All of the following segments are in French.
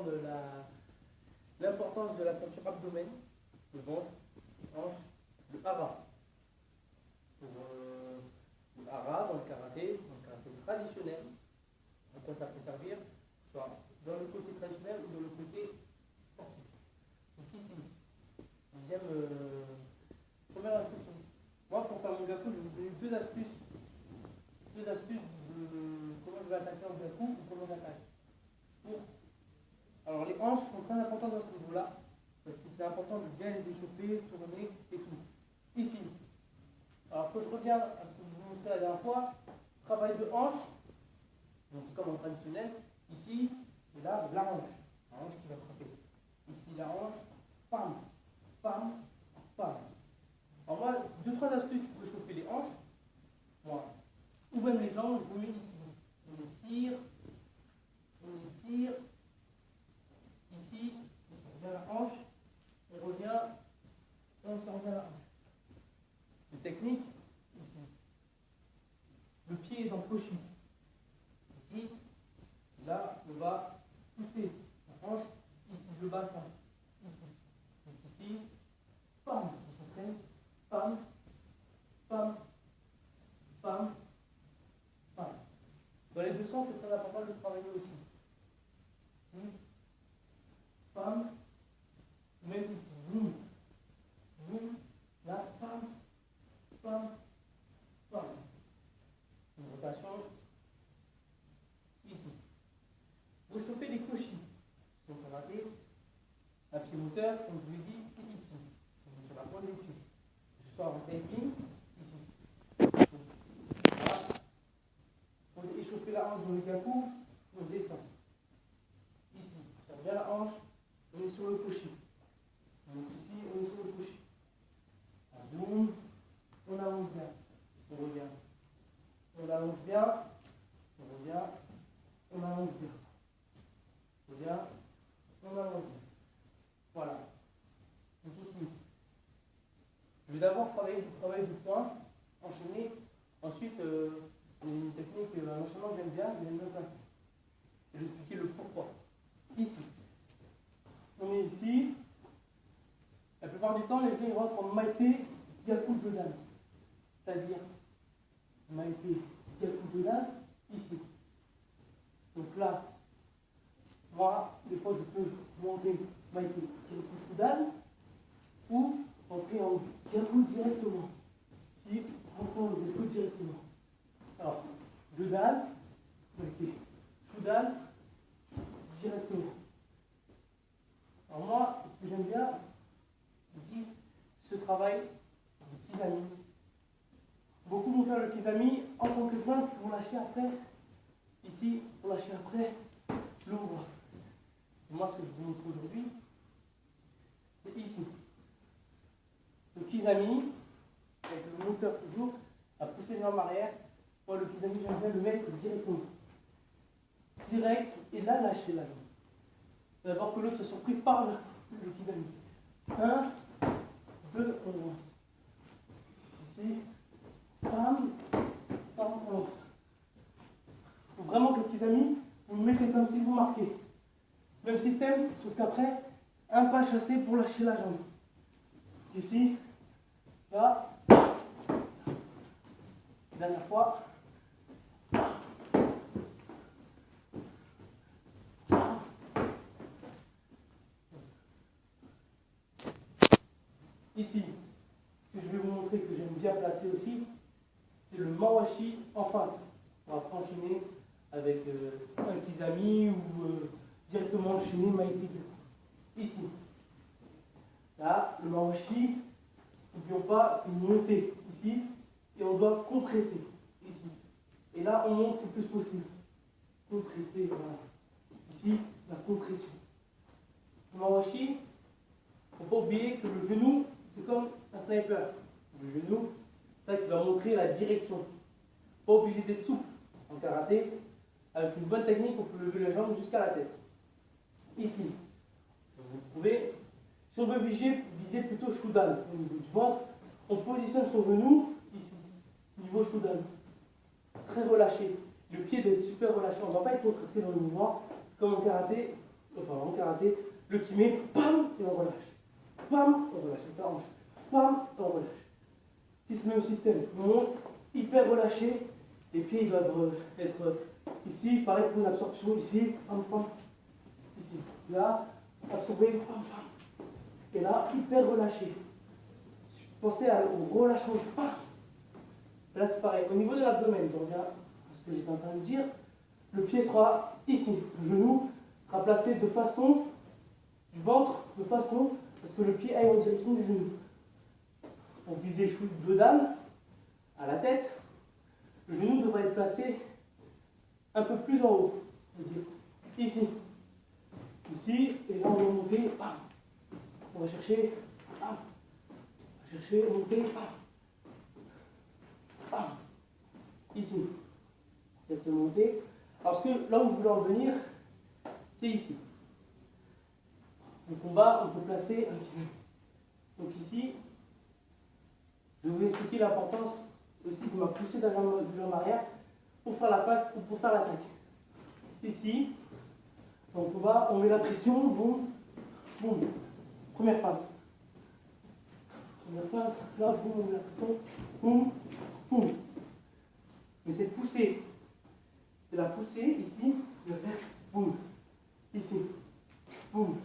de l'importance de la ceinture abdomen, le ventre, les hanches, le hara. Pour le hara dans le karaté traditionnel, à quoi ça peut servir, soit dans le côté traditionnel ou dans le côté sportif. Donc ici, première instruction. Moi, pour faire mon gaku, je vais vous donner deux astuces de comment je vais attaquer en gaku ou comment j'attaque. Alors les hanches sont très importantes dans ce niveau-là, parce que c'est important de bien les échauffer, tourner et tout. Ici, alors que je reviens à ce que je vous montrais la dernière fois, travail de hanche, c'est comme en traditionnel, ici, et là, la hanche qui va frapper. Ici, la hanche, pam, pam, pam. Alors moi, 2-3 astuces pour échauffer les hanches, ou même les jambes, je vous mets ici. On étire, ici, on sort bien la hanche, on revient, on sort bien la hanche. Une technique, ici. Le pied est dans le cochon. Ici, là, on va pousser la hanche, ici, le bassin, ici. Donc ici, pam, on s'entraîne, pam, pam, pam, pam. Dans les deux sens, c'est très important de le travailler aussi. Ici, pam, même ici, boum, boum, là, pam, pam, pam. Une rotation ici. Vous chauffez les cochis. Donc on va dire, un pied moteur, comme je vous l'ai dit, c'est ici. Donc, sur la pointe des pieds. Je sors en taping, ici. Voilà. Pour échauffer la hanche dans le gaku, on descend. Ici, on serre bien la hanche, on est sur le cochis. Donc ici, on est sur le cochis. Boum, on avance bien, on revient. On allonge bien, on revient, on allonge bien. On revient, on allonge bien. Voilà. Donc ici, je vais d'abord travailler du travail du point, enchaîner. Ensuite, une technique, un enchaînement que j'aime bien placer. Je vais expliquer le pourquoi. Ici. On est ici. La plupart du temps, les gens ils rentrent en maïté gaku jodan. C'est-à-dire maïté gaku jodan, ici. Donc là, moi, des fois, je peux monter maïté gaku jodan ou entrer en gaku directement. Si, rentrons en gaku directement. Alors, jodan, maïté, jodan, directement. Alors moi, ce que j'aime bien, ici, ce travail de kizami. Beaucoup vont faire le kizami en tant que feinte pour lâcher après, ici, pour lâcher après le bras. Moi, ce que je vous montre aujourd'hui, c'est ici. Le kizami, avec le moteur toujours, à pousser les jambes arrière. Moi, le kizami, j'aime bien le mettre directement. Direct, et là, lâcher la jambe. D'abord que l'autre soit surpris par le kizami. 1, 2, on lance. Ici, pam, pam, on lance. Il faut vraiment que le kizami, vous le mettez comme si vous marquez. Même système, sauf qu'après, un pas chassé pour lâcher la jambe. Ici, là, dernière fois. Ici, ce que je vais vous montrer que j'aime bien placer aussi, c'est le mawashi en feinte. On va enchaîner avec un kizami ou directement enchaîner maïté. Ici. Là, le mawashi, n'oublions pas, c'est monter ici et on doit compresser ici. Et là, on monte le plus possible. Compresser, voilà. Ici, la compression. Le mawashi, il ne faut pas oublier que le genou, c'est comme un sniper. Le genou, c'est ça qui va montrer la direction. Pas obligé d'être souple en karaté. Avec une bonne technique, on peut lever les jambes jusqu'à la tête. Ici, vous pouvez, si on veut viser plutôt Shudan au niveau du ventre, on positionne son genou ici, niveau Shudan. Très relâché. Le pied doit être super relâché. On ne va pas être contracté dans le mouvement. C'est comme en karaté, enfin en karaté, le kiné, pam, et on relâche. Pam, on relâche, avec la hanche. Pam, et on relâche. C'est ce même système. On monte, hyper relâché, les pieds ils doivent être ici, pareil pour une absorption, ici, pam, pam, ici. Là, absorber, pam, pam. Et là, hyper relâché. Pensez au relâchement, pam. Là c'est pareil, au niveau de l'abdomen, je reviens à ce que j'étais en train de dire, le pied sera ici, le genou sera placé de façon, du ventre, de façon à ce que le pied aille en direction du genou. Pour viser Jodan, à la tête, le genou devrait être placé un peu plus en haut, c'est-à-dire ici, ici, et là on va monter, bam. On va chercher, bam. On va chercher, monter, bam. Bam. Ici, cette montée. Parce que là où je voulais en venir, c'est ici. Le combat, on peut placer un kiné. Donc ici, je vais vous expliquer l'importance aussi de ma poussée de la jambe arrière pour faire la patte ou pour faire l'attaque. Ici, donc on met la pression, boum, boum. Première feinte. Première feinte, là, boum, on met la pression, boum, boum. Mais cette poussée, c'est la poussée ici, je vais faire boum, ici, boum,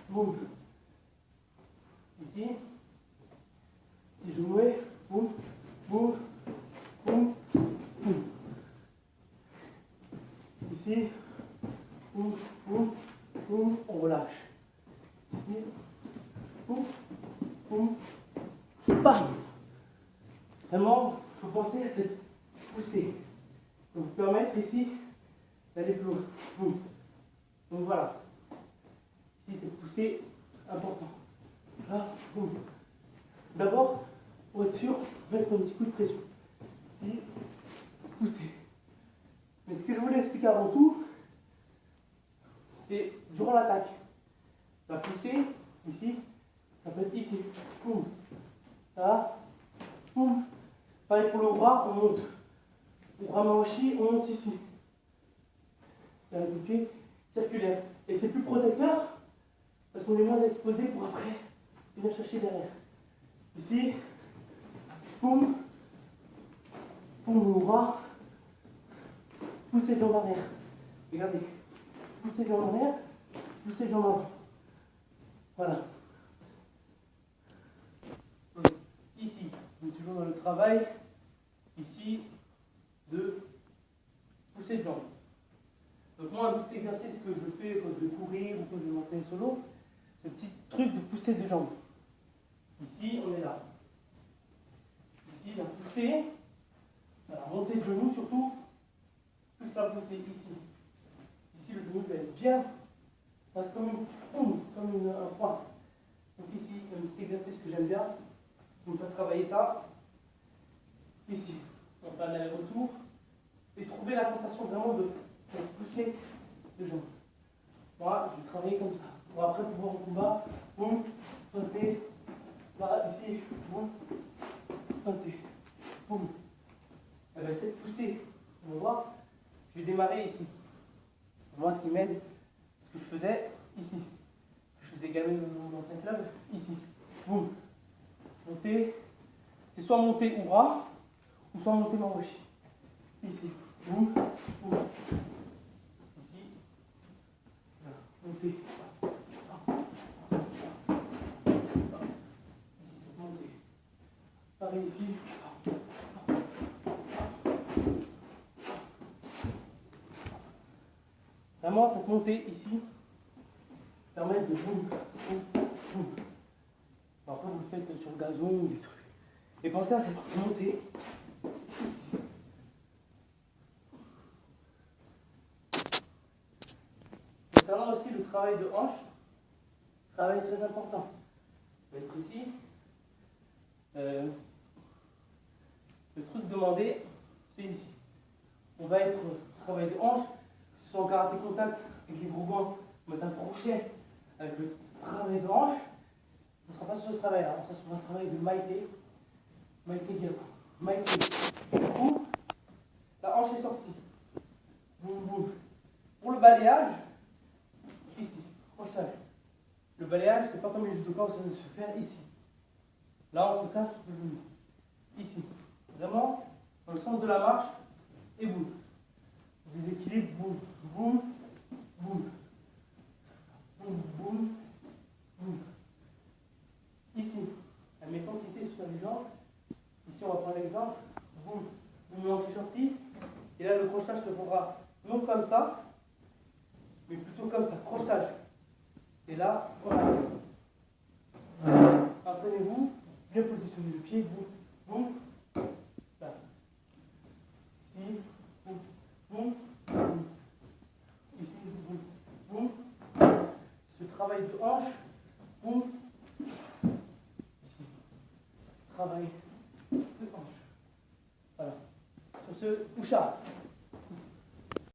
boum, ici. Si je mets, boum, boum, boum, boum. Ici, boum, boum, boum, on relâche. Ici, boum, boum, bam. Vraiment, il faut penser à cette poussée. Donc, vous permettre ici d'aller plus loin. Boum. Donc voilà. Ici, cette poussée importante. Là, boum. D'abord, pour être sûr, mettre un petit coup de pression. Ici, pousser. Mais ce que je voulais expliquer avant tout, c'est durant l'attaque. La poussée, ici, ça peut être ici. Boum. Là, boum. Pareil pour le bras, on monte. Le bras maoshi, on monte ici. Il y a un pied circulaire. Et c'est plus protecteur parce qu'on est moins exposé pour après venir chercher derrière. Ici, boum, boum, le bras, poussez de jambe arrière. Regardez, poussez de jambe arrière, poussez de jambe avant. Voilà. Donc, ici, on est toujours dans le travail, ici, de pousser de jambe. Donc moi, un petit exercice que je fais quand je vais courir ou quand je vais m'entraîner solo, ce petit truc de pousser de jambes. Ici, on est là. Ici, la poussée, la montée de genou surtout, plus la poussée ici. Ici, le genou doit être bien, c'est comme un point. Donc ici, un petit exercice que j'aime bien, on va travailler ça. Ici, on fait un aller-retour et trouver la sensation vraiment de pousser de jambes. Voilà, je vais travailler comme ça. Pour après pouvoir en combat, boum, feinter, là, ici, boum, feinter, boum. Et bien, cette poussée, on va voir, je vais démarrer ici. Moi, ce qui m'aide, c'est ce que je faisais ici. Je faisais également dans mon ancien club, ici. Boum. Monter, c'est soit monter au bras, ou soit monter maoshi. Ici. Boum, boum. Ici. Voilà. Monter. Ici, c'est monter. Pareil ici. Vraiment, cette montée ici permet de boum, boum, boum. Après, vous le faites sur le gazon ou des trucs. Et pensez à cette montée ici. Concernant aussi le travail de hanche, travail très important. On va être ici. Le truc demandé, c'est ici. On va être travail de hanche, que ce soit en karaté contact avec les gros gants, on va être un crochet avec le travail de hanche. On ne sera pas sur ce travail-là, on sera sur un travail de maïté. Maïté Gap. Maïté. Du coup, la hanche est sortie. Boum, boum. Pour le balayage, crochetage. Le balayage, c'est pas comme les judokas, ça va se faire ici. Là, on se casse le genou. Ici. Vraiment, dans le sens de la marche, et boum. Déséquilibre, boum, boum, boum. Boum, boum, boum. Ici. Admettons qu'ici, ce soit les jambes. Ici, on va prendre l'exemple. Boum, boum, hanche sortie. Et là, le crochetage se fera non comme ça, mais plutôt comme ça, crochetage. Et là, voilà. Entraînez-vous, bien positionner le pied, boum, boum, là. Ici, boum, boum, boum. Ici, boum, boum. Ce travail de hanche